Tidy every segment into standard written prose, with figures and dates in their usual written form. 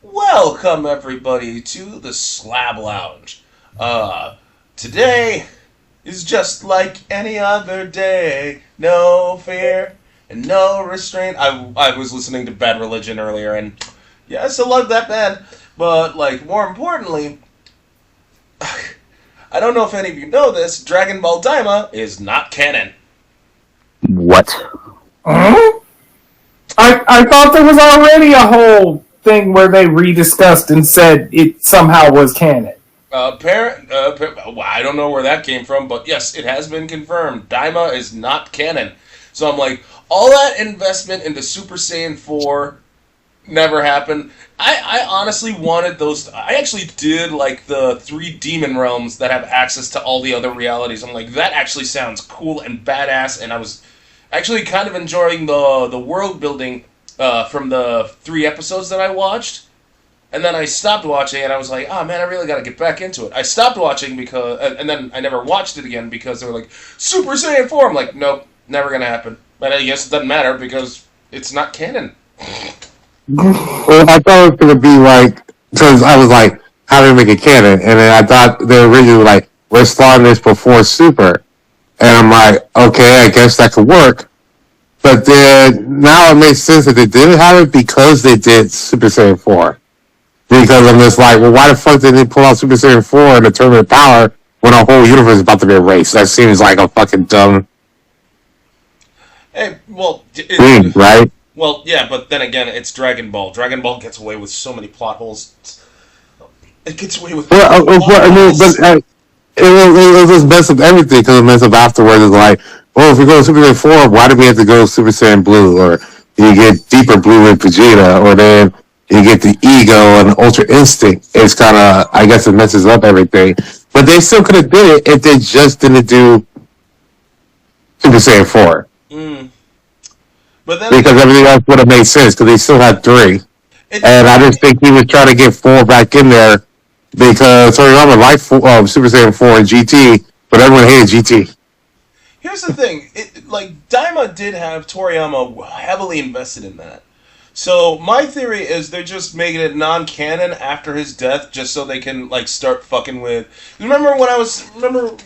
Welcome everybody to the Slab Lounge. Today is just like any other day. No fear and no restraint. I was listening to Bad Religion earlier, and yes, I love that band. But more importantly, I don't know if any of you know this. Dragonball Daima is not canon. What? Huh? I thought there was already a whole thing where they rediscussed and said it somehow was canon. I don't know where that came from, but yes, it has been confirmed. Daima is not canon. So I'm like, all that investment into Super Saiyan 4 never happened. I honestly wanted those. I actually did like the 3 demon realms that have access to all the other realities. I'm like, that actually sounds cool and badass, and I was actually kind of enjoying the world building from the 3 episodes that I watched. And then I stopped watching, and I was like, oh man, I really got to get back into it. I stopped watching because, and then I never watched it again because they were like, Super Saiyan 4. I'm like, nope, never going to happen. But I guess it doesn't matter because it's not canon. Well, I thought it was going to be like, because I was like, how do we make it canon? And then I thought they originally were like, we're starting this before Super. And I'm like, okay, I guess that could work. But then, now it makes sense that they didn't have it because they did Super Saiyan 4. Because I'm just like, well, why the fuck did they pull out Super Saiyan 4 and the Tournament of Power when our whole universe is about to be erased? That seems like a fucking dumb Hey, well, thing, right? well, yeah, but then again, it's Dragon Ball. Dragon Ball gets away with so many plot holes. It gets away with Well, I mean, but it was mess up everything because it messed up afterwards. It's like, well, if we go to Super Saiyan 4, why do we have to go Super Saiyan Blue? Or you get Deeper Blue with Vegeta, or then you get the Ego and Ultra Instinct. It's kind of, I guess it messes up everything. But they still could have did it if they just didn't do Super Saiyan 4. But then Because everything else would have made sense because they still had 3. And I just think he was trying to get 4 back in there because Toriyama liked Super Saiyan 4 and GT, but everyone hated GT. Here's the thing, Daima did have Toriyama heavily invested in that. So my theory is they're just making it non-canon after his death, just so they can start fucking with. Remember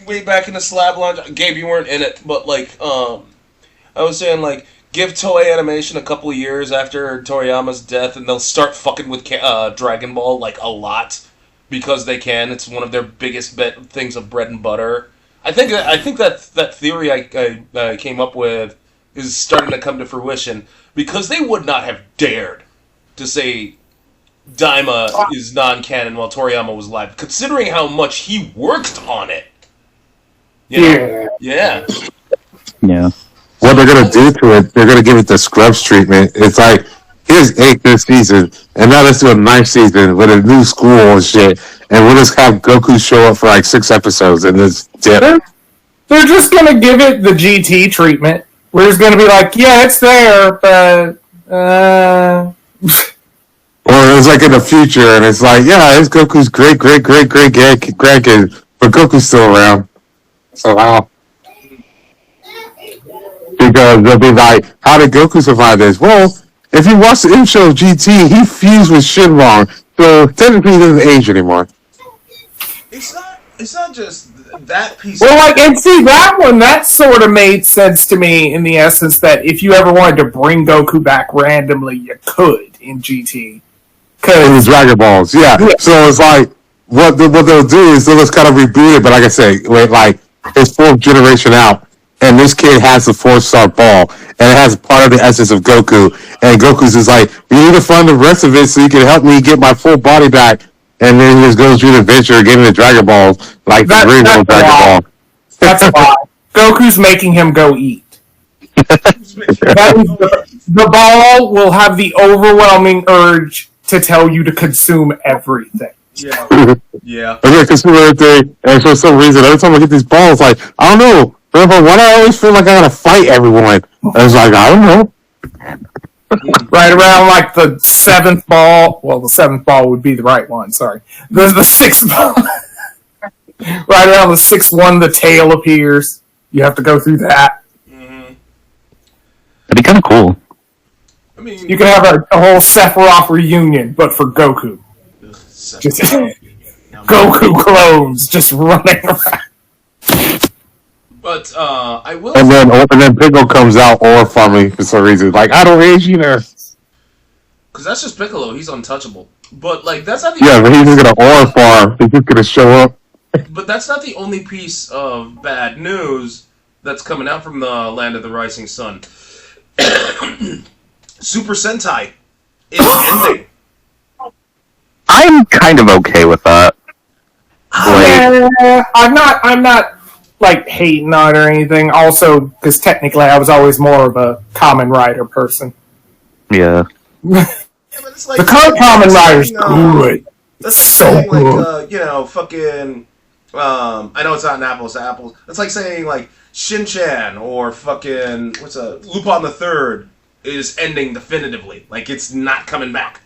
way back in the Slab Lounge, Gabe, you weren't in it, but I was saying give Toei Animation a couple of years after Toriyama's death, and they'll start fucking with Dragon Ball a lot because they can. It's one of their biggest things of bread and butter. I think that theory I came up with is starting to come to fruition because they would not have dared to say Daima is non-canon while Toriyama was alive, considering how much he worked on it. Yeah. Yeah. What they're gonna do to it, they're gonna give it the Scrubs treatment. It's like, here's 8 this season, and now let's do a 9th season with a new school and shit, and we'll just have Goku show up for 6 episodes and this dip. They're just gonna give it the GT treatment. We're just gonna be like, yeah, it's there, but Or it's in the future, and it's like, yeah, it's Goku's great grandkid, but Goku's still around. So wow. Because they'll be like, how did Goku survive this? Well, if you watch the intro of GT, he fused with Shenron, so technically he doesn't age anymore. It's not just that piece. Well, and see that one, that sort of made sense to me in the essence that if you ever wanted to bring Goku back randomly, you could in GT. In the Dragon Balls, yeah. So it's like, what they'll do is they'll just kind of reboot it, but like I say, it's 4th generation out. And this kid has the 4-star ball, and it has part of the essence of Goku. And Goku's just like, you need to find the rest of it so you can help me get my full body back. And then he just goes through the adventure of getting the Dragon Balls, like the original Dragon Ball. That's why. Goku's making him go eat. The ball will have the overwhelming urge to tell you to consume everything. Yeah. I'm going to consume everything, and for some reason, every time I get these balls, I don't know. Why do I always feel like I gotta fight everyone? I was like, I don't know. Right around the 7th ball. Well, the 7th ball would be the right one. Sorry, the 6th ball. Right around the 6th one, the tail appears. You have to go through that. That'd be kind of cool. mean, You can have a whole Sephiroth reunion, but for Goku. Just Goku clones just running around. But I will. And then Piccolo comes out or farming for some reason. Like, I don't age either. Because that's just Piccolo. He's untouchable. But like that's not the. Yeah, but he's just gonna or farm. He's just gonna show up. But that's not the only piece of bad news that's coming out from the Land of the Rising Sun. Super Sentai is ending. I'm kind of okay with that. I'm not like hating on it or anything. Also, because technically I was always more of a Kamen Rider person. Yeah. But it's like, The current Kamen Rider's good. That's So like saying, good. fucking. I know it's not an apples to apples. It's like saying like Shin-Chan or fucking Lupin the Third is ending definitively. Like it's not coming back.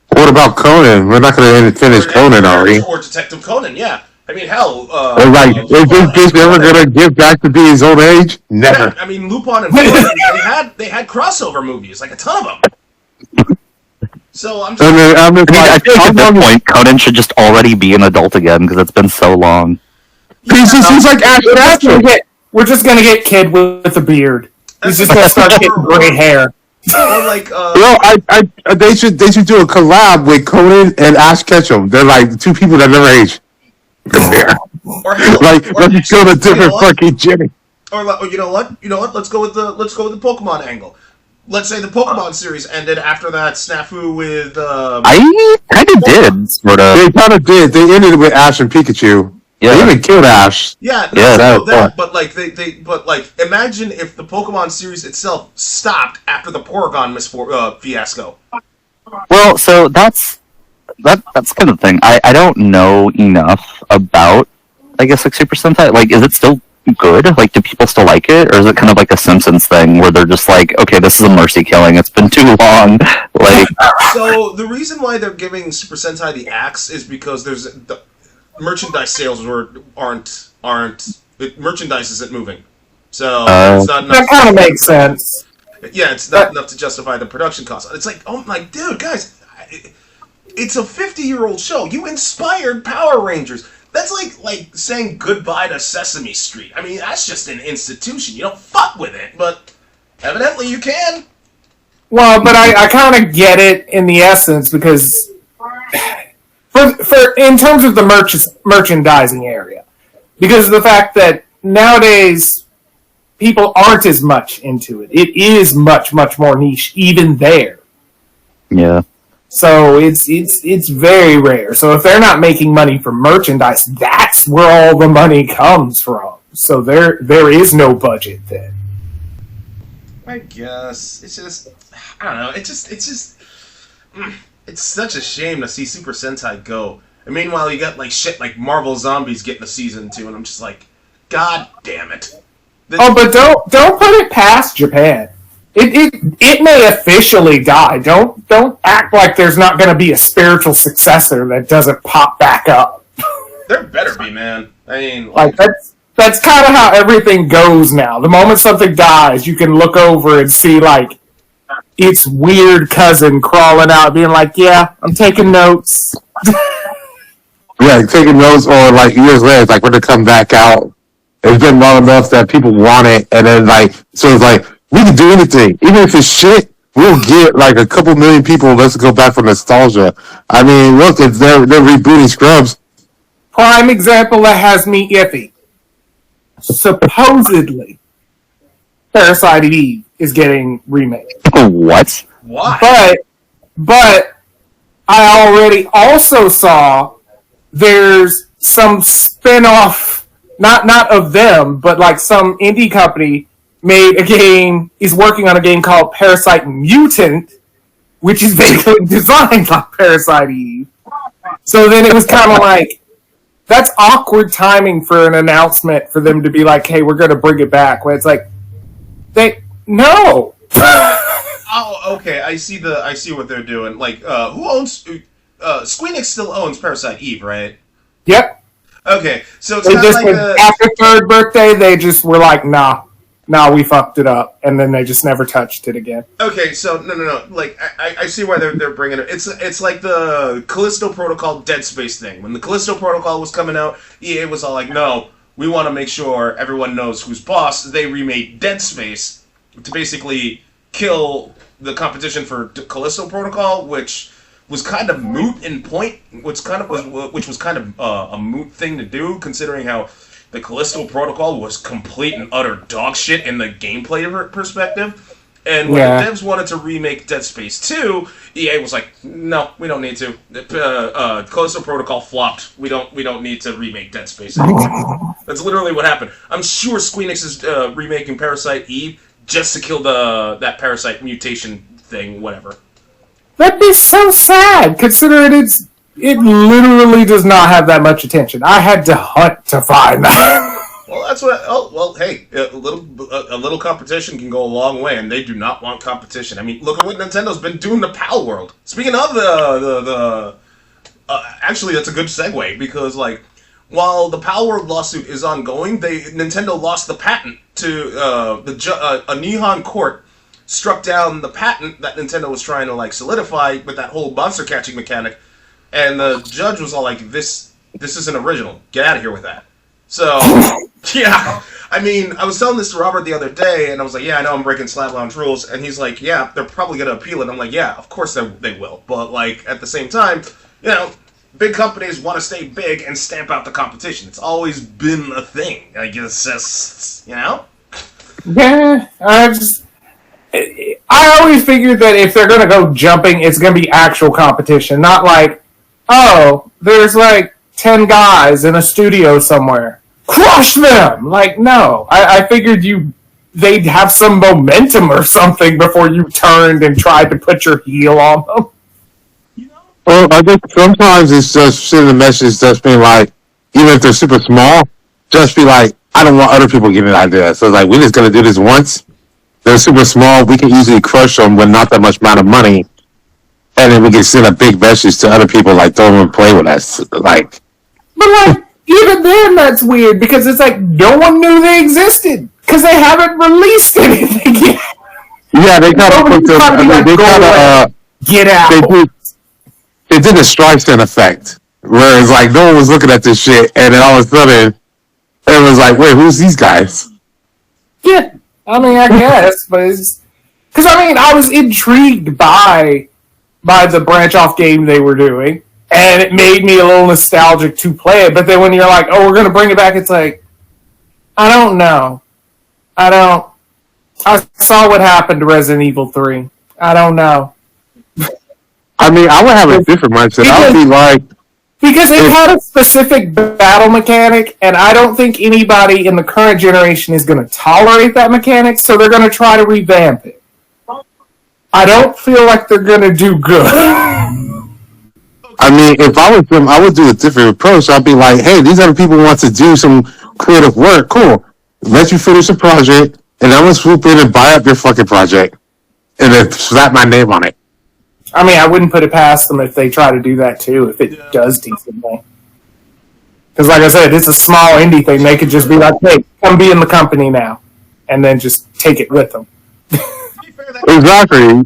What about Conan? We're not gonna finish Conan, are we? Or Detective Conan, yeah. I mean, hell. Like, is this bitch ever gonna get back to be his old age? Never. Yeah, I mean, Lupin and Conan, they had crossover movies, like a ton of them. So I'm just. I feel like at this point, Conan should just already be an adult again because it's been so long. He's like Ash Ketchum. We're just gonna get Kid with a beard. He's just gonna start getting gray hair. Or like, they should do a collab with Conan and Ash Ketchum. They're like two people that never age. Let's go to different fucking Jimmy. Or you know what? Let's go with the Pokemon angle. Let's say the Pokemon series ended after that snafu with. I kind of did, sort of. They kind of did. They ended with Ash and Pikachu. Yeah. They even killed Ash. Yeah, that was fun. But imagine if the Pokemon series itself stopped after the Porygon fiasco. Well, so that's kind of the thing. I don't know enough about, I guess, like Super Sentai. Like, is it still good? Like, do people still like it, or is it kind of like a Simpsons thing where they're just like, okay, this is a mercy killing. It's been too long. Like, so the reason why they're giving Super Sentai the axe is because the merchandise sales merchandise isn't moving. So it's not enough. That kind of makes sense. Yeah, it's not enough to justify the production cost. It's like, oh my dude, guys, it's a 50-year-old show. You inspired Power Rangers. That's like saying goodbye to Sesame Street. I mean, that's just an institution. You don't fuck with it, but evidently you can. Well, but I kind of get it in the essence because for in terms of the merchandising area, because of the fact that nowadays people aren't as much into it. It is much more niche even there. yeah. So it's very rare. So if they're not making money from merchandise, that's where all the money comes from. So there is no budget then. I guess it's just I don't know. It's such a shame to see Super Sentai go. And meanwhile, you got like shit like Marvel Zombies getting a season 2, and I'm just like, God damn it. But don't put it past Japan. It may officially die. Don't act like there's not going to be a spiritual successor that doesn't pop back up. There better be, man. I mean, like that's kind of how everything goes now. The moment something dies, you can look over and see like its weird cousin crawling out, being like, "Yeah, I'm taking notes." Yeah, taking notes, or like years later, it's like when they come back out, it's been long enough that people want it, and then like so it's like. We can do anything. Even if it's shit, we'll get like a couple million people. Let's go back for nostalgia. I mean, look, if they're rebooting Scrubs. Prime example that has me iffy. Supposedly, Parasite Eve is getting remade. What? Why? But I already also saw there's some spin-off, not of them, but like some indie company is working on a game called Parasite Mutant, which is basically designed like Parasite Eve. So then it was kind of like, that's awkward timing for an announcement for them to be like, hey, we're going to bring it back. When it's like, no. Oh, okay. I see what they're doing. Like, who owns, Squeenix still owns Parasite Eve, right? Yep. Okay, so it's They kind of just like after third birthday, they just were like, nah. "Nah, we fucked it up," and then they just never touched it again. Okay, so no. Like I see why they're bringing it. It's like the Callisto Protocol Dead Space thing. When the Callisto Protocol was coming out, EA was all like, "No, we want to make sure everyone knows who's boss." They remade Dead Space to basically kill the competition for Callisto Protocol, which was kind of moot in point, which was kind of a moot thing to do, considering how the Callisto Protocol was complete and utter dog shit in the gameplay perspective. And when the devs wanted to remake Dead Space 2, EA was like, "No, we don't need to. Callisto Protocol flopped. We don't need to remake Dead Space anymore." That's literally what happened. I'm sure Squeenix is remaking Parasite Eve just to kill that parasite mutation thing, whatever. That'd be so sad, considering it literally does not have that much attention. I had to hunt to find that. Well, that's what. Oh, well, hey, a little competition can go a long way, and they do not want competition. I mean, look at what Nintendo's been doing to Pal World. Speaking of actually, that's a good segue because, like, while the Pal World lawsuit is ongoing, Nintendo lost the patent to a Nihon court struck down the patent that Nintendo was trying to like solidify with that whole monster catching mechanic, and the judge was all like, "This isn't original. Get out of here with that." So, yeah, I mean, I was telling this to Robert the other day, and I was like, "Yeah, I know I'm breaking Slab Lounge rules," and he's like, "Yeah, they're probably gonna appeal it." I'm like, "Yeah, of course they will," but like at the same time, you know, big companies want to stay big and stamp out the competition. It's always been a thing. I guess, you know. Yeah, I always figured that if they're going to go jumping, it's going to be actual competition, not like, oh, there's like 10 guys in a studio somewhere. Crush them! Like, no. I figured they'd have some momentum or something before you turned and tried to put your heel on them. Well, I think sometimes it's just sending a message just being like, even if they're super small, just be like, I don't want other people getting an idea. So it's like, we're just going to do this once. They're super small. We can easily crush them with not that much amount of money, and then we can send a big message to other people like, "Don't even play with us." Like, but like even then, that's weird because it's like no one knew they existed because they haven't released anything yet. Yeah, they kind of put them. Get out. They did the Streisand effect, where it's like no one was looking at this shit, and then all of a sudden, it was like, "Wait, who's these guys?" Yeah. I mean, I guess, but it's... Because, I mean, I was intrigued by the branch-off game they were doing, and it made me a little nostalgic to play it, but then when you're like, oh, we're going to bring it back, it's like, I don't know. I saw what happened to Resident Evil 3. I don't know. I mean, I would have a different mindset. I would be like... Because it had a specific battle mechanic, and I don't think anybody in the current generation is going to tolerate that mechanic, so they're going to try to revamp it. I don't feel like they're going to do good. I mean, if I was them, I would do a different approach. I'd be like, hey, these other people want to do some creative work. Cool. Let you finish the project, and I'm going to swoop in and buy up your fucking project, and then slap my name on it. I mean, I wouldn't put it past them if they try to do that too, if it does decently. Because like I said, it's a small indie thing. They could just be like, hey, come be in the company now. And then just take it with them. Exactly.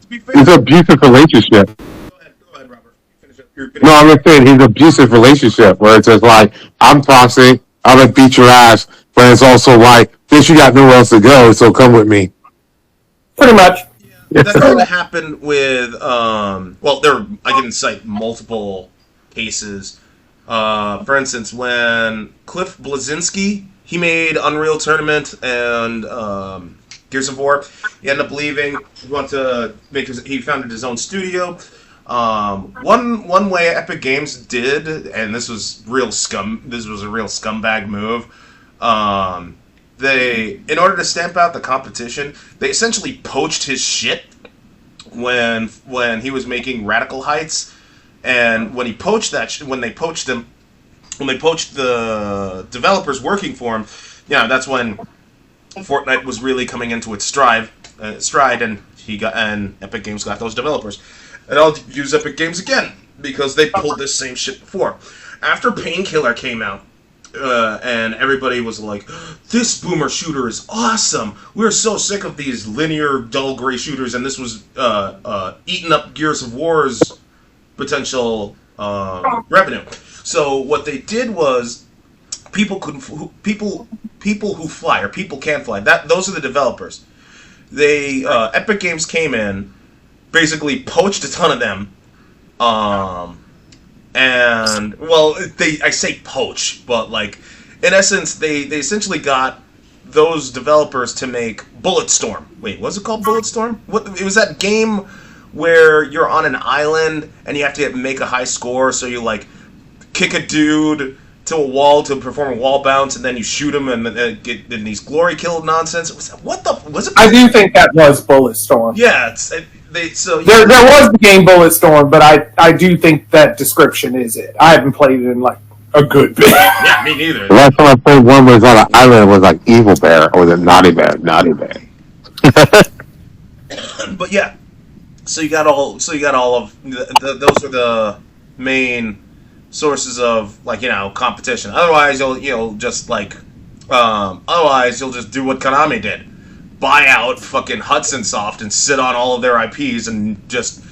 It's an abusive relationship. Go ahead, Robert. Finish up. No, I'm just saying, he's an abusive relationship where it's just like, I'm toxic, I'm going to beat your ass, but it's also like, bitch, you got nowhere else to go, so come with me. Pretty much. That kind of happened with, I can cite multiple cases. For instance, when Cliff Bleszinski, he made Unreal Tournament and Gears of War, he ended up leaving. He founded his own studio. One way Epic Games did, and this was a real scumbag move. In order to stamp out the competition, they essentially poached his shit when he was making Radical Heights, and when they poached the developers working for him, that's when Fortnite was really coming into its stride, and Epic Games got those developers, and I'll use Epic Games again because they pulled this same shit before. After Painkiller came out, and everybody was like, "This boomer shooter is awesome. We're so sick of these linear, dull gray shooters." And this was eating up Gears of War's potential revenue. So what they did was people who fly or people can fly. Those are the developers. They Epic Games came in, basically poached a ton of them. And well, I say poach, but like in essence, they essentially got those developers to make Bulletstorm. Wait, was it called Bulletstorm? It was that game where you're on an island and you have to make a high score, so you like kick a dude to a wall to perform a wall bounce, and then you shoot him and get in these glory kill nonsense. Was it? I do think that was Bulletstorm. Yeah, there was the game Bulletstorm, but I do think that description is it. I haven't played it in like a good bit. Yeah, me neither. The last time I played one was on an island. It was like Evil Bear or the Naughty Bear. But yeah, so you got all of those are the main sources of like competition. Otherwise, you'll just do what Konami did. Buy out fucking Hudson Soft and sit on all of their IPs and just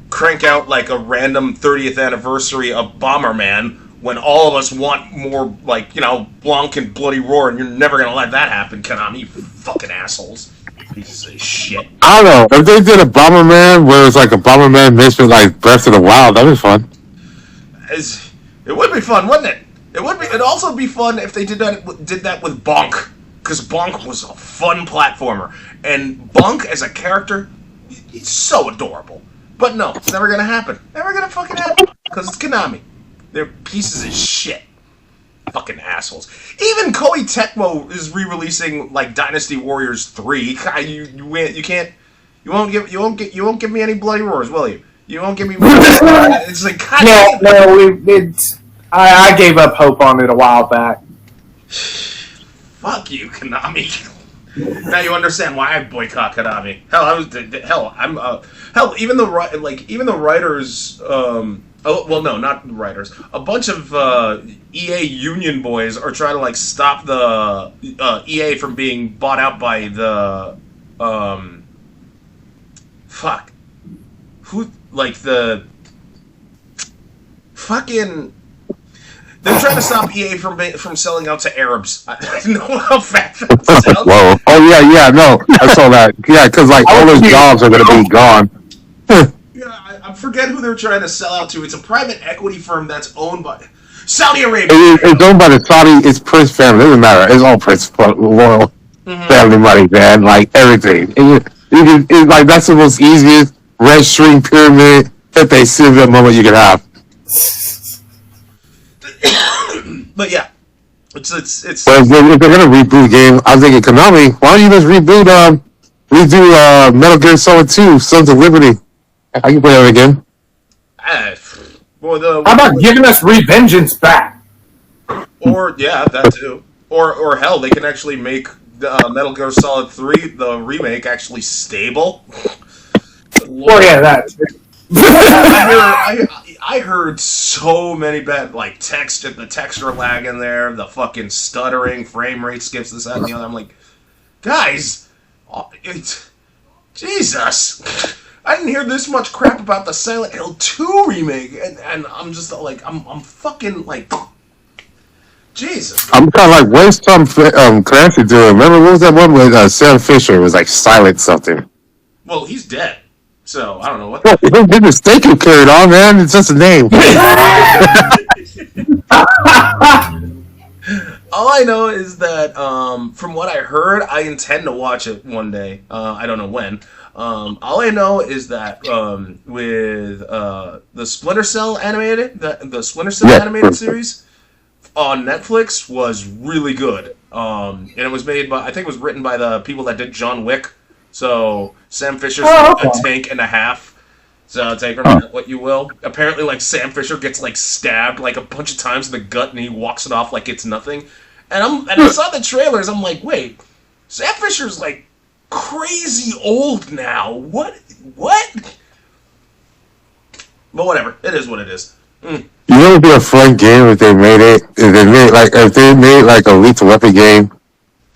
crank out like a random 30th anniversary of Bomberman when all of us want more Blanc and Bloody Roar, and you're never gonna let that happen, Konami, you fucking assholes. Pieces of shit. I don't know. If they did a Bomberman where it's like a Bomberman mixed with like Breath of the Wild, that'd be fun. It would be fun, wouldn't it? It'd also be fun if they did that with Bonk. Because Bonk was a fun platformer. And Bonk, as a character, he's so adorable. But no, it's never going to happen. Never going to fucking happen. Because it's Konami. They're pieces of shit. Fucking assholes. Even Koei Tecmo is re-releasing, like, Dynasty Warriors 3. You won't give me any Bloody Roars, will you? You won't give me... It's like, God I gave up hope on it a while back. Fuck you, Konami. Now you understand why I boycott Konami. Even the writers. Not the writers. A bunch of EA union boys are trying to like stop the EA from being bought out by the They're trying to stop EA from selling out to Arabs. I know how fat that sounds. Whoa. Oh, yeah, no. I saw that. Yeah, because, like, all those jobs are going to be gone. Yeah, I forget who they're trying to sell out to. It's a private equity firm that's owned by Saudi Arabia. It's owned by the Saudi, it's Prince family. It doesn't matter. It's all Prince royal family money, man. Like, everything. It's like, that's the most easiest red string pyramid that they see at the moment you can have. But yeah, it's. But if they're gonna reboot the game, I'm thinking Konami. Why don't you just redo Metal Gear Solid 2: Sons of Liberty? I can play that again. How about giving us Revengeance back? Or that too. Or hell, they can actually make Metal Gear Solid 3, the remake, actually stable. That. I heard so many bad, like, the texture lag in there, the fucking stuttering, frame rate skips, this, that, and the other. I'm like, guys, Jesus. I didn't hear this much crap about the Silent Hill 2 remake, and I'm just like, I'm fucking, like, Jesus. I'm kind of like, where's Tom Clancy doing? Remember, what was that one with Sam Fisher? It was like Silent something. Well, he's dead. So, I don't know what... The mistake you carried on, man. It's just a name. All I know is that, from what I heard, I intend to watch it one day. I don't know when. All I know is that with the Splinter Cell animated, the Splinter Cell animated series on Netflix was really good. And it was made by, I think it was written by the people that did John Wick. So Sam Fisher's a tank and a half. So take from what you will. Apparently, like, Sam Fisher gets like stabbed like a bunch of times in the gut, and he walks it off like it's nothing. And I saw the trailers. I'm like, wait, Sam Fisher's like crazy old now. What? But whatever. It is what it is. You know, it'd be a fun game if they made it. If they made like a Lethal Weapon game,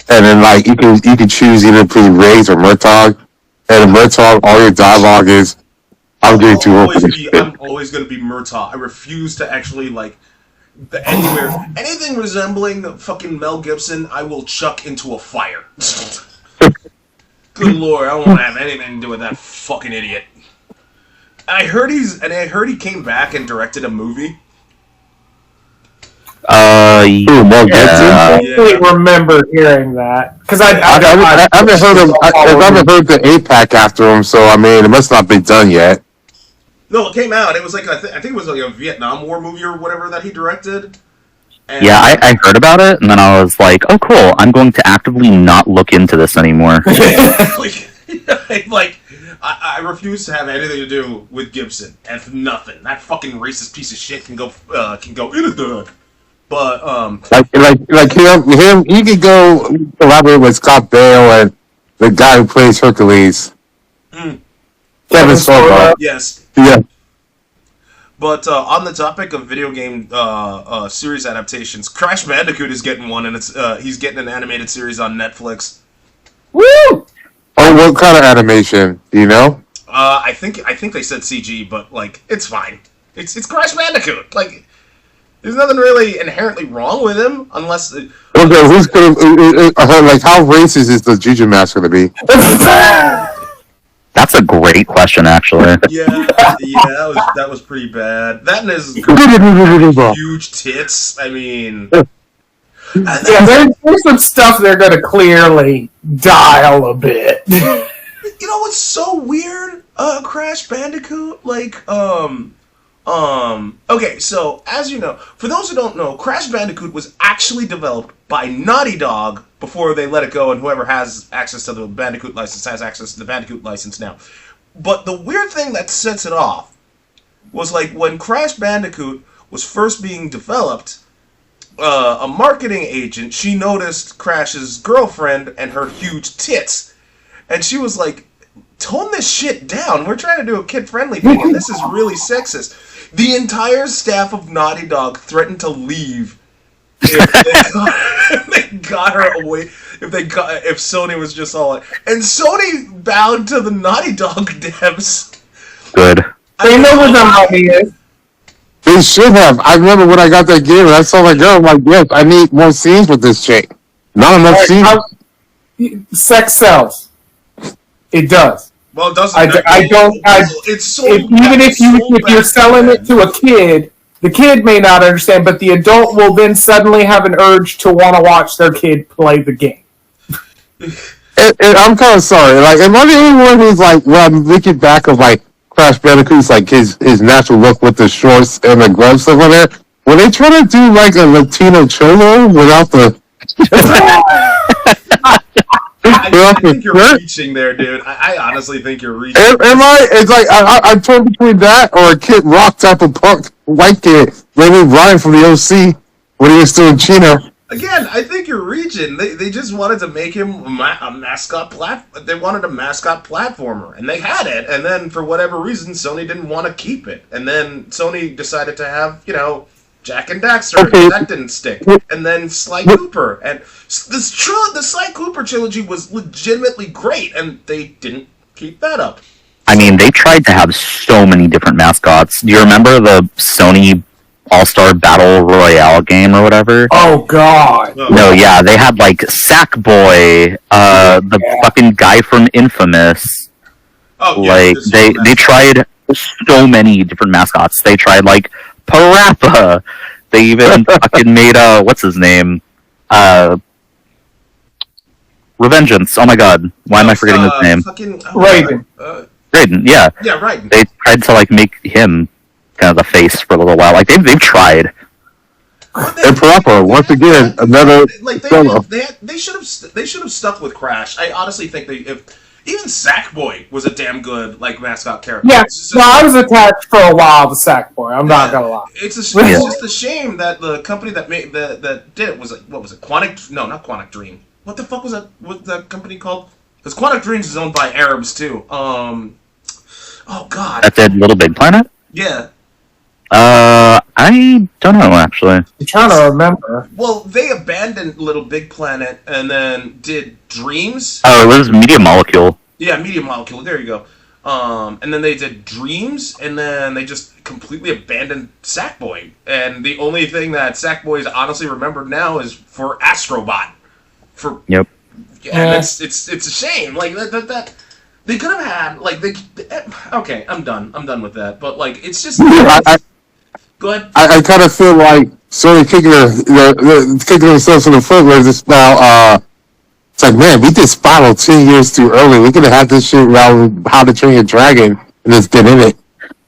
and then like you could choose either between Reyes or Murtaugh, and in Murtaugh, all your dialogue is, "I'm getting too old for this shit." I'm always gonna be Murtaugh. I refuse to actually like anything resembling fucking Mel Gibson. I will chuck into a fire. Good lord, I don't want to have anything to do with that fucking idiot. I heard he came back and directed a movie. Mel Gibson? I don't remember hearing that because I haven't heard the APAC after him, so I mean, it must not be done yet. No, it came out. It was like I think it was like a Vietnam War movie or whatever that he directed. And Yeah, I heard about it, and then I was like, oh, cool, I'm going to actively not look into this anymore. I refuse to have anything to do with Gibson. And nothing. That fucking racist piece of shit can go in a dog. But like him, he could go collaborate with Scott Bale and the guy who plays Hercules, Kevin Sorbo. yes. Yeah. But on the topic of video game series adaptations, Crash Bandicoot is getting one, and he's getting an animated series on Netflix. Woo! Oh, what kind of animation? Do you know? I think they said CG, but like it's fine. It's Crash Bandicoot. Like there's nothing really inherently wrong with him, unless. Okay, who's gonna like? How racist is the Juju Mask gonna be? That's a great question, actually. Yeah, that was pretty bad. That and his huge tits. I mean, there's some stuff they're going to clearly dial a bit. You know what's so weird? Crash Bandicoot, okay, so as you know, for those who don't know, Crash Bandicoot was actually developed by Naughty Dog before they let it go, and whoever has access to the Bandicoot license has access to the Bandicoot license now. But the weird thing that sets it off was like when Crash Bandicoot was first being developed, a marketing agent, she noticed Crash's girlfriend and her huge tits, and she was like, tone this shit down. We're trying to do a kid-friendly thing, and this is really sexist. The entire staff of Naughty Dog threatened to leave if they got her away. If Sony was just all like, and Sony bowed to the Naughty Dog devs. Good. They know where the money is. They should have. I remember when I got that game, and I saw my girl. I'm like, yes, I need more scenes with this chick. Not enough scenes. Sex sells. It does. Well, it doesn't. It's so even if you're selling it to a kid, the kid may not understand, but the adult will then suddenly have an urge to want to watch their kid play the game. And I'm kind of sorry. Like, am I the only one who's like, well, I'm thinking back of like Crash Bandicoot's like his natural look with the shorts and the gloves stuff on there. Were they trying to do like a Latino cholo without the? I think you're reaching there, dude. I honestly think you're reaching. Am I? It's like I'm torn between that or a Kid Rock type of punk white kid, maybe Brian from the OC when he was still in Chino. Again, I think you're reaching. They just wanted to make him a mascot They wanted a mascot platformer, and they had it. And then for whatever reason, Sony didn't want to keep it. And then Sony decided to have Jack and Daxter. Okay. That didn't stick. And then Sly Cooper. And the Sly Cooper trilogy was legitimately great, and they didn't keep that up. I mean, they tried to have so many different mascots. Do you remember the Sony All-Star Battle Royale game or whatever? Oh, God. No, yeah, they had, like, Sackboy, the fucking guy from Infamous. Oh, yeah. Like, they tried so many different mascots. They tried, like, Parappa. They even fucking made what's his name? Revengeance. Oh my god. Why am I forgetting his name? Raiden. Raiden, yeah. Yeah, Raiden. They tried to like make him kind of the face for a little while. Like they've tried. And Parappa, once again, another they should have stuck with Crash. I honestly think even Sackboy was a damn good mascot character. Yeah, I was attached for a while to Sackboy. I'm not gonna lie. It's just a shame that the company that made that did it was what was it? Not Quantic Dream. What the fuck was that? What that company called? Because Quantic Dreams is owned by Arabs too. Oh god. That did Little Big Planet? Yeah. I don't know actually. I'm trying to remember. Well, they abandoned Little Big Planet and then did Dreams. Oh, it was Media Molecule. Yeah, Media Molecule. There you go. And then they did Dreams, and then they just completely abandoned Sackboy. And the only thing that Sackboy's honestly remembered now is for Astrobot. Yep. And it's a shame. Like that they could have had like okay, I'm done with that. But like it's just go ahead. I kind of feel like Sony kicking themselves in the foot where this now. It's like, man, we did Spiral 10 years too early. We could have had this shit around How to Train Your Dragon and just been in it.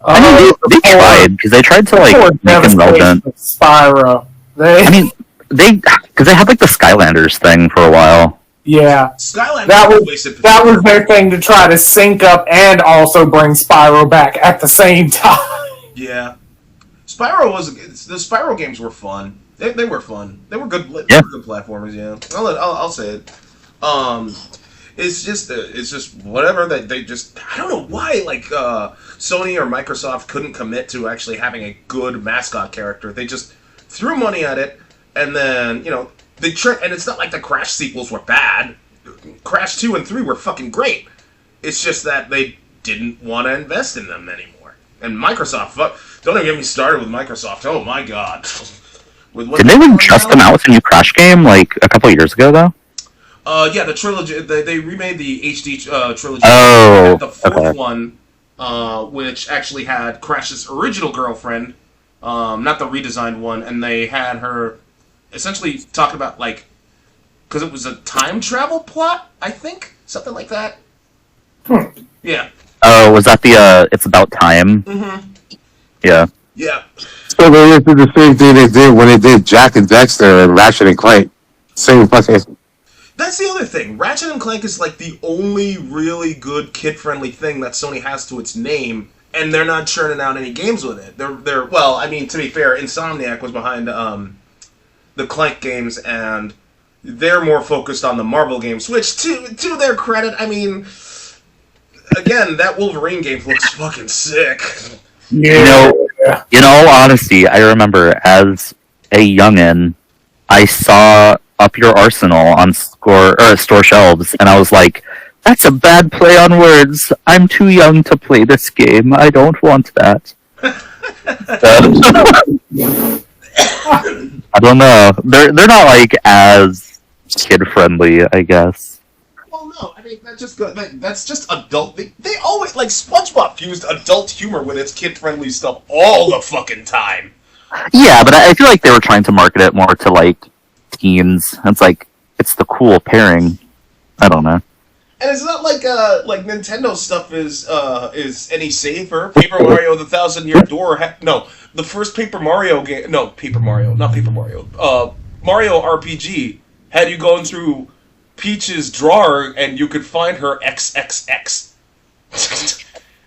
I mean, they tried because they tried to like make him relevant. Spyro. Because they had like the Skylanders thing for a while. Yeah, Skylanders that was their thing to try to sync up and also bring Spyro back at the same time. Yeah, the Spyro games were fun. They were fun. They were good. Yeah. They were good platformers. Yeah, I'll say it. It's just whatever that they just. I don't know why Sony or Microsoft couldn't commit to actually having a good mascot character. They just threw money at it, and then and it's not like the Crash sequels were bad. Crash 2 and 3 were fucking great. It's just that they didn't want to invest in them anymore. And Microsoft, don't even get me started with Microsoft. Oh my god. Did they just come out with a new Crash game like a couple years ago though? Yeah, the trilogy. They remade the HD trilogy. Oh, the fourth one, which actually had Crash's original girlfriend, not the redesigned one, and they had her essentially talk about because it was a time travel plot, I think, something like that. Yeah. Oh, was that the It's About Time? Mm-hmm. Yeah. Yeah. So they did the same thing they did when they did Jack and Dexter and Ratchet and Clank. Same fucking. That's the other thing. Ratchet and Clank is like the only really good kid-friendly thing that Sony has to its name, and they're not churning out any games with it. They're well, I mean, to be fair, Insomniac was behind the Clank games, and they're more focused on the Marvel games. Which, to their credit, I mean, again, that Wolverine game looks fucking sick. Yeah. In all honesty, I remember as a youngin', I saw Up Your Arsenal on store shelves, and I was like, "That's a bad play on words. I'm too young to play this game. I don't want that." I don't know. They're not like as kid friendly, I guess. Well, no, I mean that's just good. That's just adult. They always SpongeBob fused adult humor with its kid friendly stuff all the fucking time. Yeah, but I feel like they were trying to market it more to like teens. It's the cool pairing. I don't know. And it's not like Nintendo stuff is any safer. Paper Mario: The 1,000-Year Door. The first Paper Mario game. No, Paper Mario, not Paper Mario. Mario RPG had you going through Peach's drawer and you could find her XXX.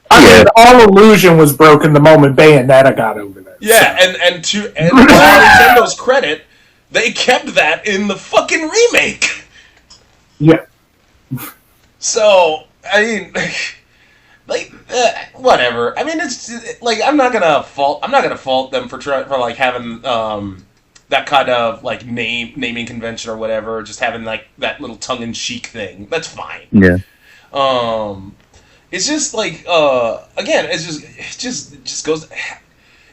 I mean, all illusion was broken the moment Bayonetta got over there. Yeah, so. and to Nintendo's credit, they kept that in the fucking remake. Yeah. So, I mean, whatever. I mean, it's I'm not gonna fault them for having that kind of naming convention or whatever. Just having that little tongue in cheek thing. That's fine. Yeah. It's just again, it just goes.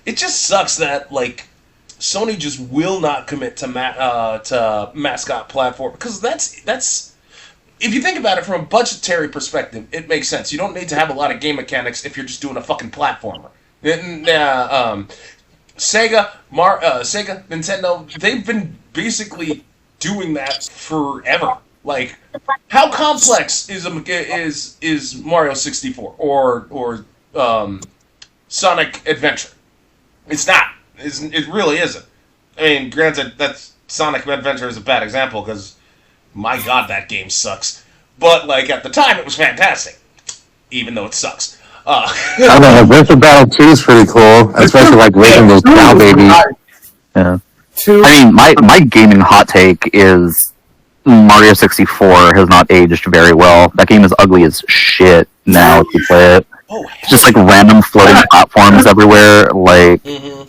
It just sucks that Sony just will not commit to mascot platform, because that's. If you think about it from a budgetary perspective, it makes sense. You don't need to have a lot of game mechanics if you're just doing a fucking platformer. Sega, Nintendo, they've been basically doing that forever. How complex is Mario 64 or Sonic Adventure? It's not. It really isn't. I mean, granted, that's Sonic Adventure is a bad example because, my god, that game sucks. But, at the time, it was fantastic. Even though it sucks. I don't know, Adventure Battle 2 is pretty cool. Especially, raising those cow babies. Yeah. I mean, my gaming hot take is Mario 64 has not aged very well. That game is ugly as shit now if you play it. Oh, it's just, random floating platforms everywhere. Mm-hmm.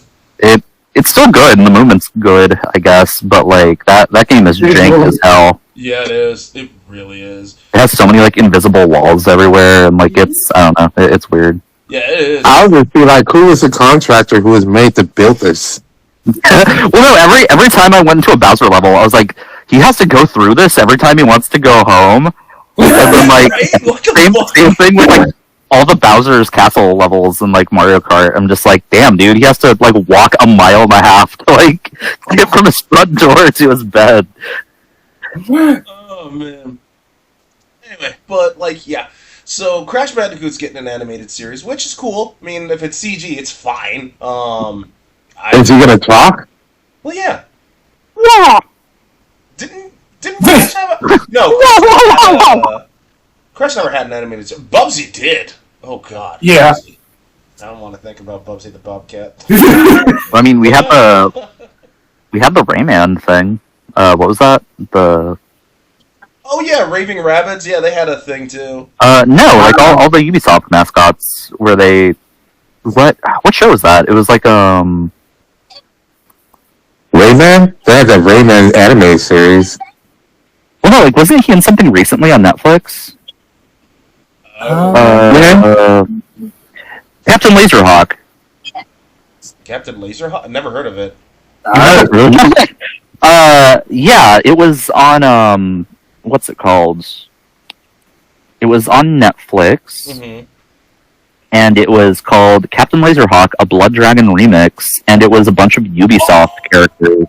it's still good, and the movement's good, I guess, but like that game is jank as hell. Yeah, it is. It really is. It has so many like invisible walls everywhere, and like it's I don't know, it's weird. Yeah, it is. I would be like, who was the contractor who was made to build this? Well, no, every time I went into a Bowser level, I was like, he has to go through this every time he wants to go home. And then like Right? What the same fuck? thing with like all the Bowser's castle levels in like Mario Kart. I'm just like, damn, dude, he has to like walk a mile and a half to like get from his front door to his bed. Oh man. Anyway, but like, yeah. So Crash Bandicoot's getting an animated series, which is cool. I mean, if it's CG, it's fine. Is he gonna talk? Well, yeah. Yeah. Didn't Crash have a no? Crash never had an animated series. Bubsy did. Oh god. Yeah. Bubsy. I don't want to think about Bubsy the Bobcat. I mean, we had the Rayman thing. What was that? The Oh yeah, Raving Rabbids. Yeah, they had a thing too. no, like all the Ubisoft mascots where they what show was that? It was like Rayman? They had the Rayman anime series. well no, like wasn't he in something recently on Netflix? Captain Laserhawk. Captain Laserhawk. Never heard of it. Yeah, it was on what's it called? It was on Netflix, Mm-hmm. and it was called Captain Laserhawk: A Blood Dragon Remix, and it was a bunch of Ubisoft characters.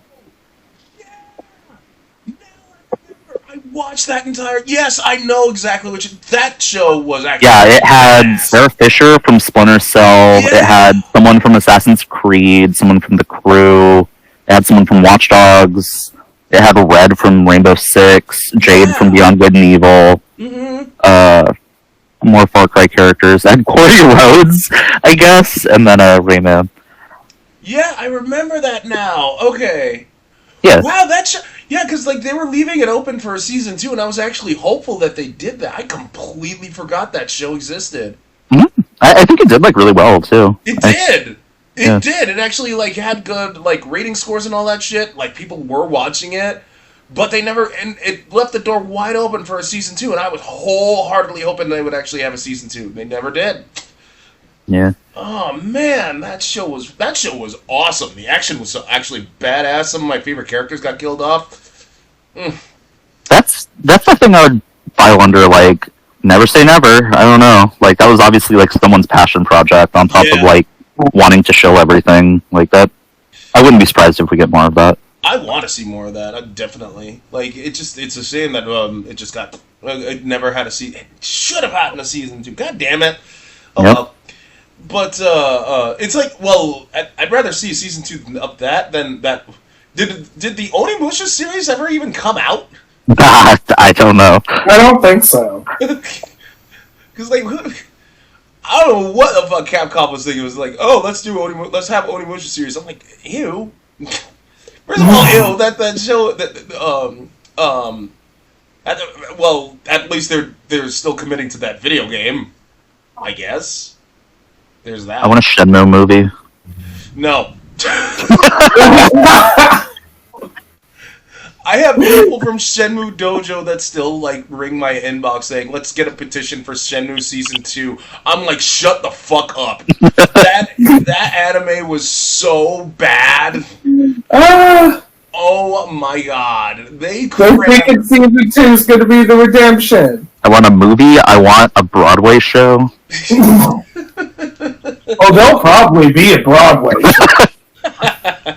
I watched that entire. Yes, I know exactly which. That show was actually. Yeah, it had badass. Sarah Fisher from Splinter Cell. Yeah. It had someone from Assassin's Creed, someone from The Crew. It had someone from Watch Dogs. It had Red from Rainbow Six, Jade from Beyond Good and Evil. Mm-hmm. More Far Cry characters. It had Corey Rhodes, I guess, and then Rayman. Yeah, I remember that now. Okay. Yeah. Wow, yeah, because like they were leaving it open for a season 2, and I was actually hopeful that they did that. I completely forgot that show existed. I think it did like really well too. It did. Yeah. It did. It actually like had good like rating scores and all that shit. Like people were watching it, but they never. And it left the door wide open for a season 2, and I was wholeheartedly hoping they would actually have a season 2. They never did. Yeah. Oh man, that show was awesome. The action was actually badass. Some of my favorite characters got killed off. That's the thing I would file under like never say never. I don't know. Like that was obviously like someone's passion project on top of like wanting to show everything like that. I wouldn't be surprised if we get more of that. I want to see more of that. I definitely like it. It's a shame that it just got. It never had a season. It should have had a season 2. God damn it. Oh Yep. well. But it's like, well, I'd rather see season 2 of that than that. Did the Onimusha series ever even come out? I don't know. I don't think so. Because like, I don't know what the fuck Capcom was thinking. It was like, oh, let's have Onimusha series. I'm like, ew. First of all, ew. That show well, at least they're still committing to that video game, I guess. There's that. I want a Shenmue movie. No. I have people from Shenmue Dojo that still like ring my inbox saying, "Let's get a petition for Shenmue season 2." I'm like, "Shut the fuck up." that anime was so bad. Oh my god, they thinking season 2 is going to be the redemption. I want a movie. I want a Broadway show. Oh, there'll probably be a Broadway show.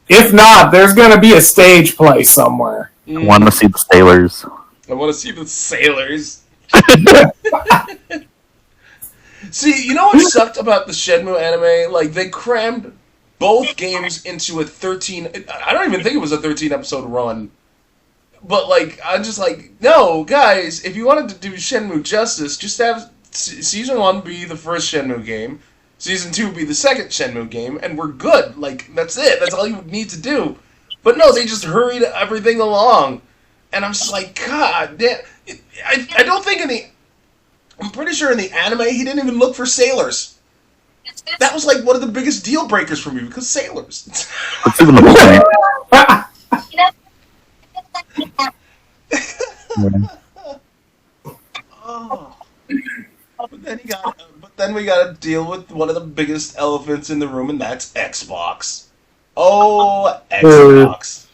If not, there's going to be a stage play somewhere. I want to see the Sailors. I want to see the Sailors. See, you know what sucked about the Shenmue anime? Like, they crammed both games into a 13... I don't even think it was a 13-episode run. But, like, I'm just like, no, guys, if you wanted to do Shenmue justice, just have Season 1 be the first Shenmue game, Season 2 be the second Shenmue game, and we're good. Like, that's it. That's all you need to do. But no, they just hurried everything along. And I'm just like, God damn. I don't think in the... I'm pretty sure in the anime he didn't even look for sailors. That was like one of the biggest deal breakers for me because sailors. That's even the point. Oh. But then we got to deal with one of the biggest elephants in the room, and that's Xbox. Oh, Xbox.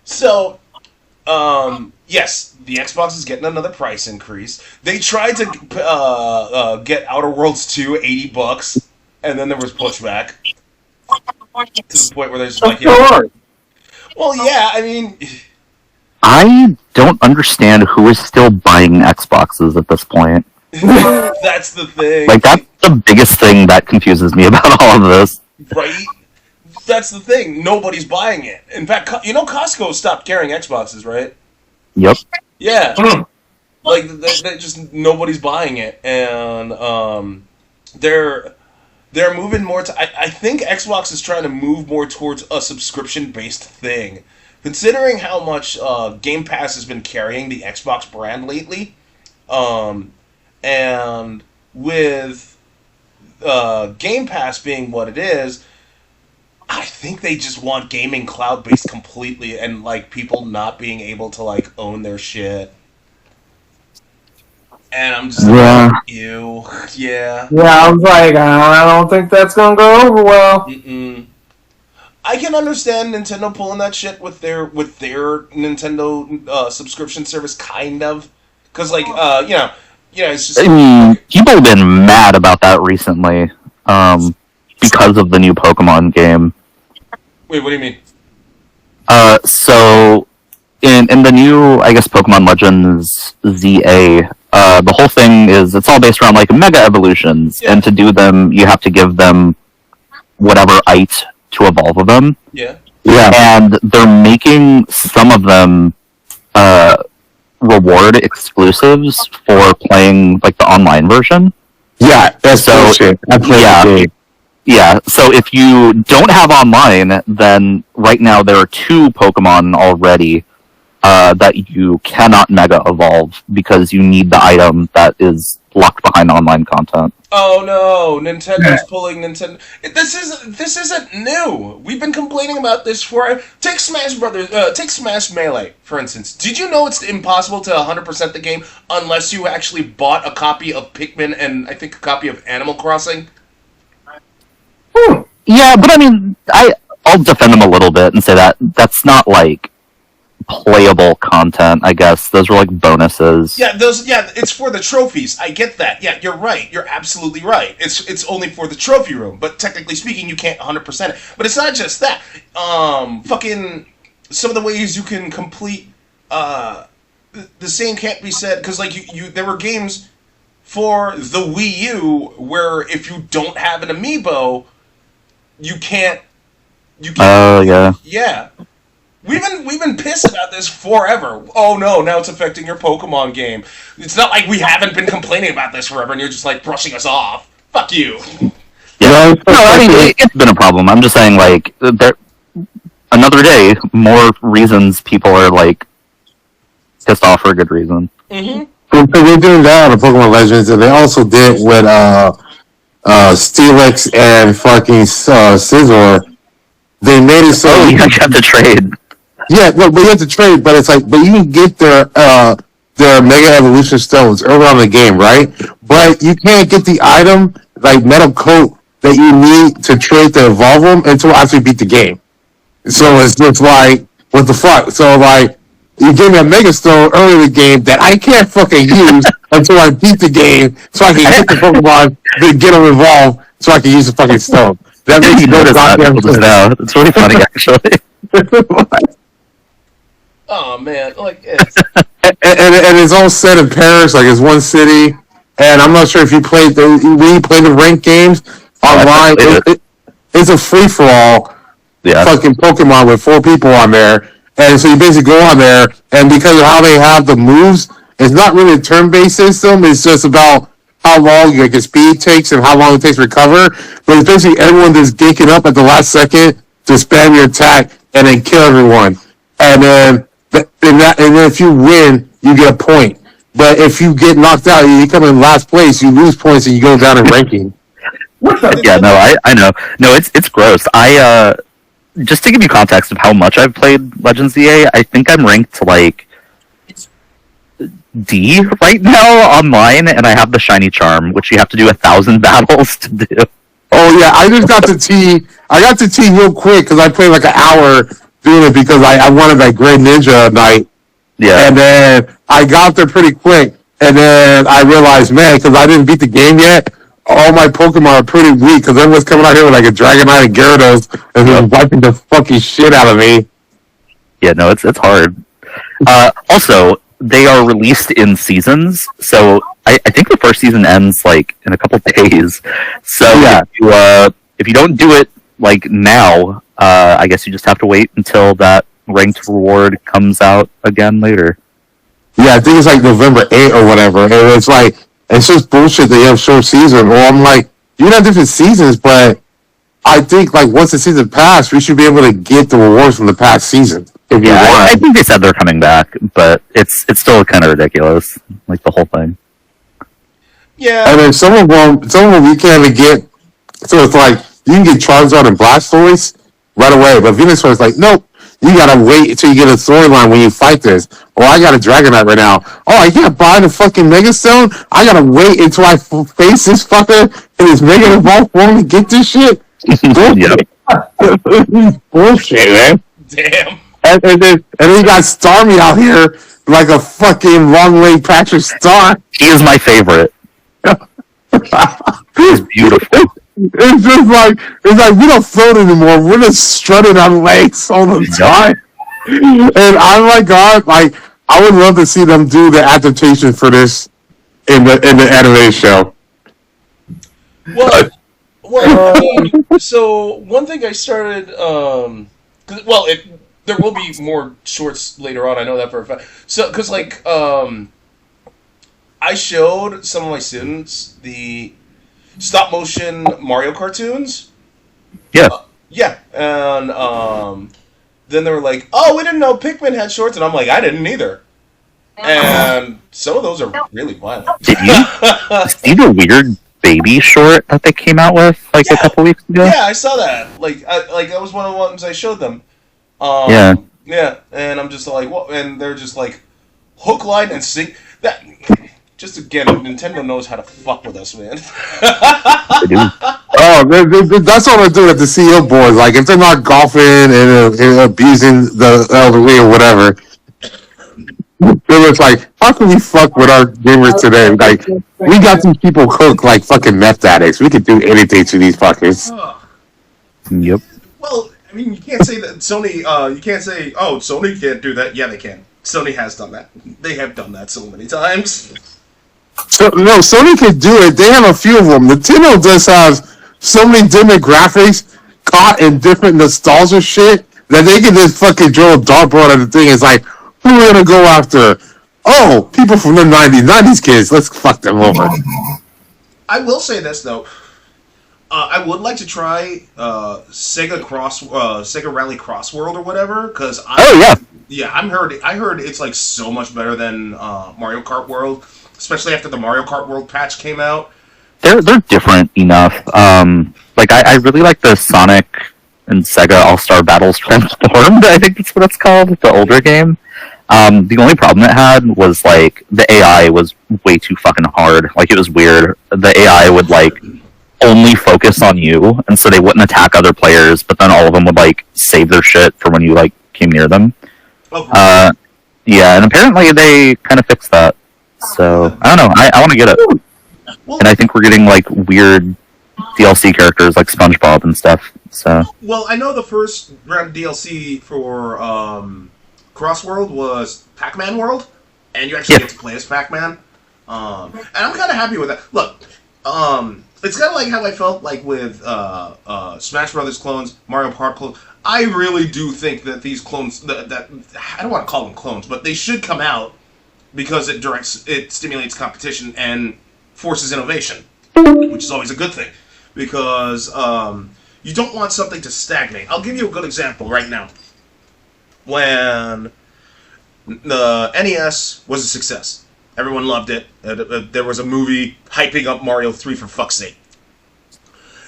So, yes, the Xbox is getting another price increase. They tried to get Outer Worlds 2 $80, and then there was pushback to the point where they're just like, yeah. Well, yeah, I mean, I don't understand who is still buying Xboxes at this point. that's the thing. Like, that's the biggest thing that confuses me about all of this. Right? That's the thing. Nobody's buying it. In fact, you know, Costco stopped carrying Xboxes, right? Yep. Yeah. Like, they just nobody's buying it, and they're moving more to. I think Xbox is trying to move more towards a subscription-based thing, considering how much Game Pass has been carrying the Xbox brand lately, and with Game Pass being what it is. I think they just want gaming cloud-based completely, and like people not being able to like own their shit. And I'm just like, ew, yeah. Yeah, I was like, I don't think that's gonna go over well. I can understand Nintendo pulling that shit with their Nintendo subscription service, kind of, because like it's just. I mean, people have been mad about that recently, because of the new Pokemon game. Wait, what do you mean? So in the new, I guess, Pokemon Legends ZA, the whole thing is it's all based around like mega evolutions, and to do them, you have to give them whatever ite to evolve them. Yeah. And they're making some of them reward exclusives for playing like the online version. Yeah, that's bullshit. I played the game. Yeah, so if you don't have online, then right now there are 2 Pokemon already that you cannot Mega Evolve because you need the item that is locked behind online content. Oh no, Nintendo's pulling Nintendo. This isn't new. We've been complaining about this for. Take Smash Brothers. Take Smash Melee, for instance. Did you know it's impossible to 100% the game unless you actually bought a copy of Pikmin and I think a copy of Animal Crossing? Yeah, but I mean, I'll defend them a little bit and say that that's not like playable content. I guess those were like bonuses. Yeah, it's for the trophies. I get that. Yeah, you're right. You're absolutely right. It's only for the trophy room, but technically speaking, you can't 100% it. But it's not just that. Fucking some of the ways you can complete the same can't be said because like you there were games for the Wii U where if you don't have an amiibo, you can't. Oh yeah. Yeah. We've been pissed about this forever. Oh no, now it's affecting your Pokemon game. It's not like we haven't been complaining about this forever and you're just like brushing us off. Fuck you. Yeah. No, I mean it's been a problem. I'm just saying like another day, more reasons people are like pissed off for a good reason. Mm-hmm. So they're doing that on Pokemon Legends, and they also did with Steelix and fucking Scizor. They made it so you have to trade. Yeah, no, but you have to trade. But it's like, but you can get their Mega Evolution Stones early on in the game, right? But you can't get the item like Metal Coat that you need to trade to evolve them until actually beat the game. So it's just like, what the fuck? So like, you gave me a Mega Stone early in the game that I can't fucking use until I beat the game, so I can get the Pokemon, then get them evolved, so I can use the fucking stone. That makes no goddamn sense. It's really funny, actually. Oh man, like it's and it's all set in Paris, like it's one city. And I'm not sure if you played when you play the ranked games online. It's a free for all. Yeah. Fucking Pokemon with 4 people on there, and so you basically go on there, and because of how they have the moves, it's not really a turn-based system. It's just about how long like your speed takes and how long it takes to recover. But it's basically everyone just geeking up at the last second to spam your attack and then kill everyone. And then if you win, you get a point. But if you get knocked out, you come in last place, you lose points, and you go down in ranking. What the? Yeah, no, I know. No, it's gross. Just to give you context of how much I've played Legends EA, I think I'm ranked like D right now online, and I have the shiny charm, which you have to do 1,000 battles to do. Oh yeah, I just got to T. I got to T real quick because I played like an hour doing it because I wanted that Great Ninja night. Yeah. And then I got there pretty quick, and then I realized, man, because I didn't beat the game yet, all my Pokemon are pretty weak because everyone's coming out here with like a Dragonite and Gyarados and they're wiping the fucking shit out of me. Yeah, no, it's hard. Also, they are released in seasons, so I think the first season ends like in a couple days. So Yeah. if you don't do it like now, I guess you just have to wait until that ranked reward comes out again later. Yeah, I think it's like November 8th or whatever, and it's like, it's just bullshit that you have short season. Or I'm like, you can have different seasons, but I think like once the season passed, we should be able to get the rewards from the past season. If you Yeah, I want. think they said they're coming back, but it's still kind of ridiculous, like the whole thing. Yeah. And then some of them you can't even get. So it's like you can get Charizard and Blastoise right away, but Venusaur is like, nope. You gotta wait until you get a storyline when you fight this. Or I got a Dragonite right now. Oh, I can't buy the fucking Mega Stone. I gotta wait until I face this fucker in his Mega Evolve form to get this shit. Yep. Bullshit, man. Damn. And then you got Starmie out here like a fucking long leg Patrick Star. He is my favorite. He's beautiful. It's just like we don't float anymore. We're just strutting on legs all the time. And I'm like, God, like I would love to see them do the adaptation for this in the anime show. Well, I mean, so one thing I started, there will be more shorts later on. I know that for a fact. So, because like, I showed some of my students the stop motion Mario cartoons. Yeah. Yeah, and then they were like, "Oh, we didn't know Pikmin had shorts," and I'm like, "I didn't either." And some of those are really violent. Did you see the weird baby short that they came out with like a couple weeks ago? Yeah, I saw that. Like that was one of the ones I showed them. Yeah. Yeah, and I'm just like, what? And they're just like, hook, line, and sink. That just again, Nintendo knows how to fuck with us, man. They do. Oh, that's all they're doing at the CEO boards. Like if they're not golfing and abusing the elderly or whatever, they're just like, how can we fuck with our gamers today? Like we got these people cooked like fucking meth addicts. We could do anything to these fuckers. Yep. Well, I mean, you can't say that Sony. You can't say, oh, Sony can't do that. Yeah, they can. Sony has done that. They have done that so many times. So no, Sony can do it. They have a few of them. Nintendo does have so many different graphics caught in different nostalgia shit that they can just fucking draw a dartboard at the thing. It's like, who are we gonna go after? Oh, people from the 90s kids. Let's fuck them over. I will say this though. I would like to try Sega Rally Cross World or whatever because I heard it's like so much better than Mario Kart World, especially after the Mario Kart World patch came out. They're different enough. Like I really like the Sonic and Sega All-Star Battles Transformed. I think that's what it's called. The older game. The only problem it had was like the AI was way too fucking hard. Like it was weird. The AI would like only focus on you, and so they wouldn't attack other players. But then all of them would like save their shit for when you like came near them. Okay. Yeah, and apparently they kind of fixed that. So I don't know. I want to get it, and I think we're getting like weird DLC characters like SpongeBob and stuff. So well, I know the first round of DLC for Cross World was Pac-Man World, and you actually get to play as Pac-Man. And I'm kind of happy with that. Look, it's kind of like how I felt like with Smash Brothers clones, Mario Kart clones. I really do think that these clones, that I don't want to call them clones, but they should come out because it stimulates competition and forces innovation, which is always a good thing because you don't want something to stagnate. I'll give you a good example right now. When the NES was a success, Everyone loved it. There was a movie hyping up Mario 3 for fuck's sake.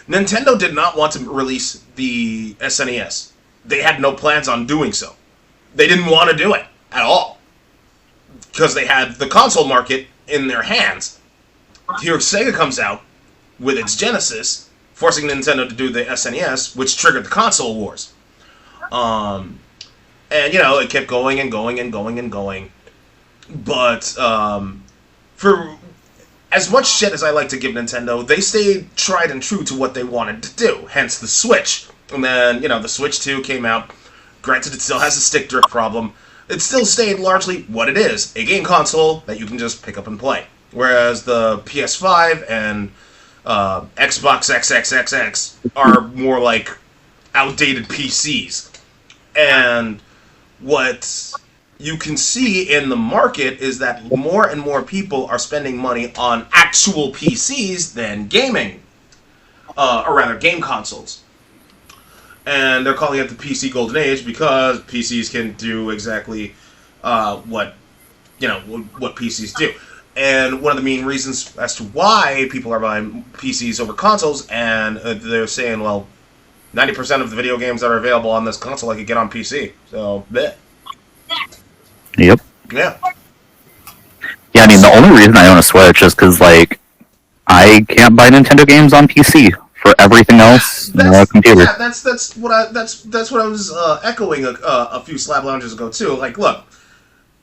Nintendo did not want to release the SNES. They had no plans on doing so. They didn't want to do it at all. Because they had the console market in their hands. Here Sega comes out with its Genesis, forcing Nintendo to do the SNES, which triggered the console wars. And, it kept going and going and going and going. But, for as much shit as I like to give Nintendo, they stayed tried and true to what they wanted to do, hence the Switch. And then, the Switch 2 came out. Granted, it still has a stick drift problem. It still stayed largely what it is, a game console that you can just pick up and play. Whereas the PS5 and Xbox XXXX are more like outdated PCs. And what you can see in the market is that more and more people are spending money on actual PCs than gaming, or rather game consoles. And they're calling it the PC Golden Age because PCs can do exactly what PCs do. And one of the main reasons as to why people are buying PCs over consoles, and they're saying, well, 90% of the video games that are available on this console I could get on PC. So, bleh. Yep. Yeah. Yeah, I mean, the only reason I own a Switch is because, I can't buy Nintendo games on PC. For everything else, computer. Yeah, that's what I was echoing a few Slab Lounges ago too. Like, look,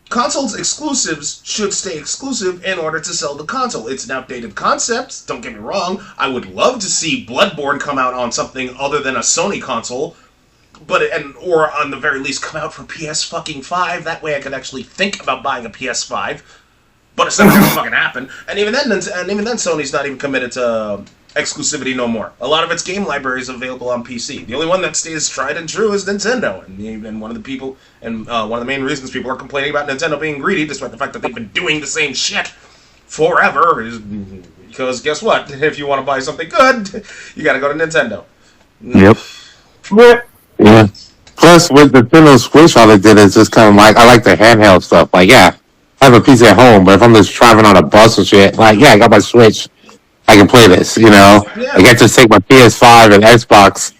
consoles exclusives should stay exclusive in order to sell the console. It's an outdated concept. Don't get me wrong. I would love to see Bloodborne come out on something other than a Sony console. Or on the very least come out for PS5. That way I could actually think about buying a PS5. But it's not going to fucking happen. And even then, Sony's not even committed to exclusivity no more. A lot of its game library is available on PC. The only one that stays tried and true is Nintendo. And one of the main reasons people are complaining about Nintendo being greedy, despite the fact that they've been doing the same shit forever, is because guess what? If you want to buy something good, you got to go to Nintendo. Yep. Yeah. Plus, with the Nintendo Switch, all it did is just kind of I like the handheld stuff. I have a PC at home, but if I'm just driving on a bus and shit, I got my Switch. I can play this, Yeah. I can just take my PS5 and Xbox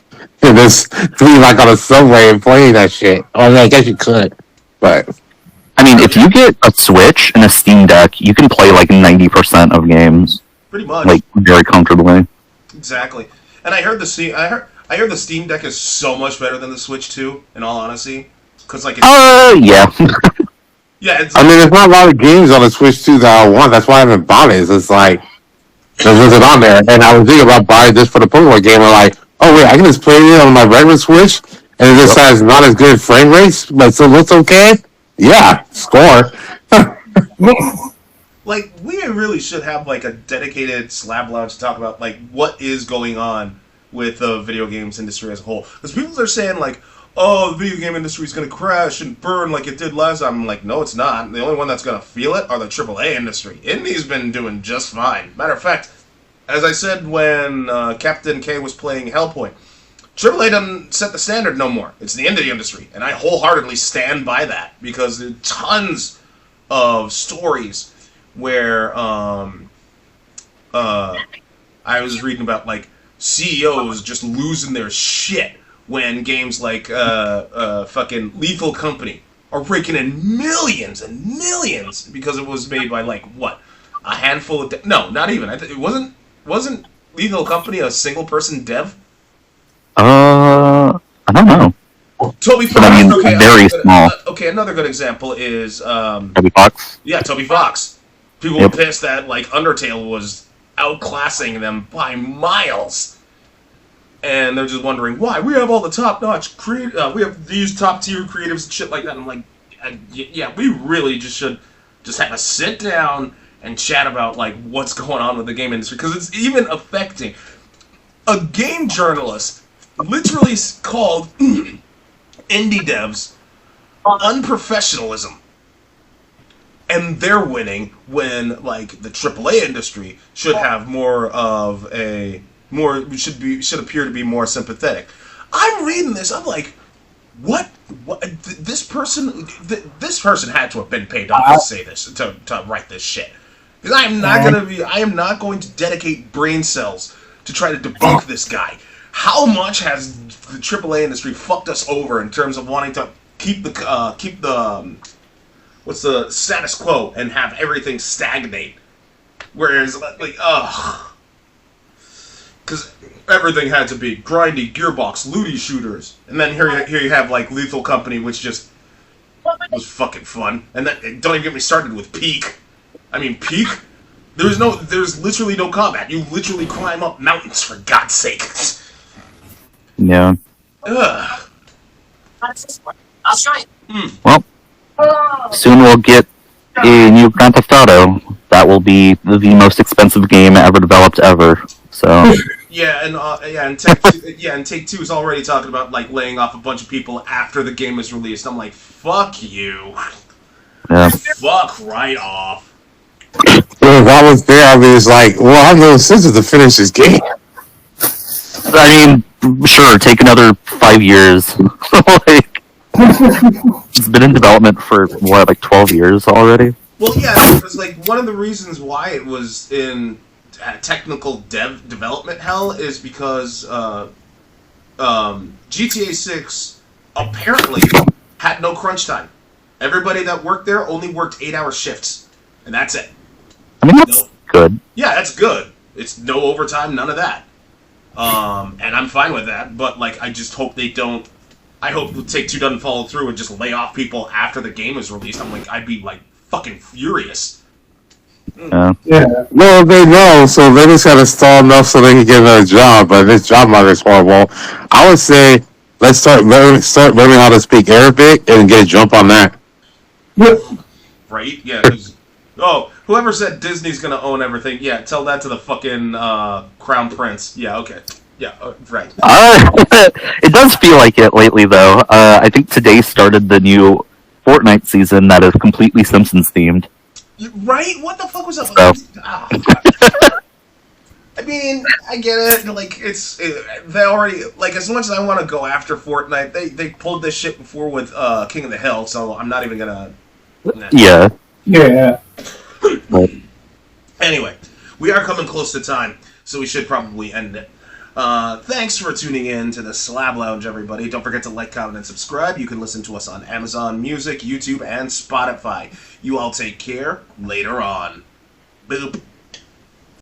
and just be on a subway and play that shit. Or I guess you could, but I mean, if you get a Switch and a Steam Deck, you can play 90% of games. Pretty much. Very comfortably. Exactly. And I heard the Steam Deck is so much better than the Switch 2, in all honesty. Cause yeah. Yeah, there's not a lot of games on the Switch 2 that I want. That's why I haven't bought it. It's there wasn't on there, and I was thinking about buying this for the Pokemon game. I'm oh wait, I can just play it on my regular Switch, and it just has not as good frame rates, but still looks okay. Yeah, score. We really should have a dedicated Slab Lounge to talk about what is going on with the video games industry as a whole. Because people are saying oh, the video game industry is going to crash and burn like it did last time. I'm like, no, it's not. The only one that's going to feel it are the AAA industry. Indie's been doing just fine. Matter of fact, as I said when Captain K was playing Hellpoint, AAA doesn't set the standard no more. It's the indie industry. And I wholeheartedly stand by that because there are tons of stories where I was reading about, CEOs just losing their shit when games like fucking Lethal Company are raking in millions and millions because it was made by a handful of no, not even. It wasn't Lethal Company a single person dev? I don't know. Toby Fox. But I mean, very small. Okay, another good example is Toby Fox. Yeah, Toby Fox. People were pissed that Undertale was outclassing them by miles. And they're just wondering why. We have all the top-notch we have these top-tier creatives and shit like that. And I'm yeah, we really should have a sit down and chat about what's going on with the game industry because it's even affecting a game journalist. Literally called indie devs unprofessionalism, and they're winning when the AAA industry should have should appear to be more sympathetic. I'm reading this. I'm like, what what, this person had to have been paid off to say this, to write this shit. Because I am not going to dedicate brain cells to try to debunk this guy. How much has the AAA industry fucked us over in terms of wanting to keep the what's the status quo and have everything stagnate? Whereas, like, because everything had to be grindy, gearbox, looty shooters, and then here you have like Lethal Company, which just was fucking fun. And then don't even get me started with Peak. I mean, Peak. There's literally no combat. You literally climb up mountains, for God's sake. Yeah. Ugh. Well, soon we'll get a new Grand Theft Auto. That will be the most expensive game ever developed ever. So. Yeah, and Take-Two is already talking about like laying off a bunch of people after the game is released. I'm like, fuck you. Yeah. Fuck right off. Well, if I was there, I'd be like, well, I have no incentive to finish this game. I mean, sure, take another 5 years. Like, it's been in development for, what, like 12 years already? Well, yeah, it was like one of the reasons why it was in technical development hell is because GTA 6 apparently had no crunch time. Everybody that worked there only worked 8-hour shifts, and that's it. I mean, that's good. Yeah, that's good. It's no overtime, none of that. And I'm fine with that, but like, I just hope they don't. I hope Take-Two doesn't follow through and just lay off people after the game is released. I'd be like fucking furious. Yeah. Well, they know, so they just gotta stall enough so they can get another job. But this job market's horrible. I would say let's start learning how to speak Arabic and get a jump on that. Right? Yeah. Whoever said Disney's gonna own everything, yeah, tell that to the fucking Crown Prince. Yeah. Okay. Yeah. Right. It does feel like it lately, though. I think today started the new Fortnite season that is completely Simpsons themed. Right? What the fuck was that? I mean, I get it. Like, they already, like, as much as I want to go after Fortnite, they pulled this shit before with King of the Hill, so I'm not even gonna. Nah. Yeah. Yeah. Anyway, we are coming close to time, so we should probably end it. Thanks for tuning in to the Slab Lounge, everybody. Don't forget to like, comment, and subscribe. You can listen to us on Amazon Music, YouTube, and Spotify. You all take care. Later on. Boop.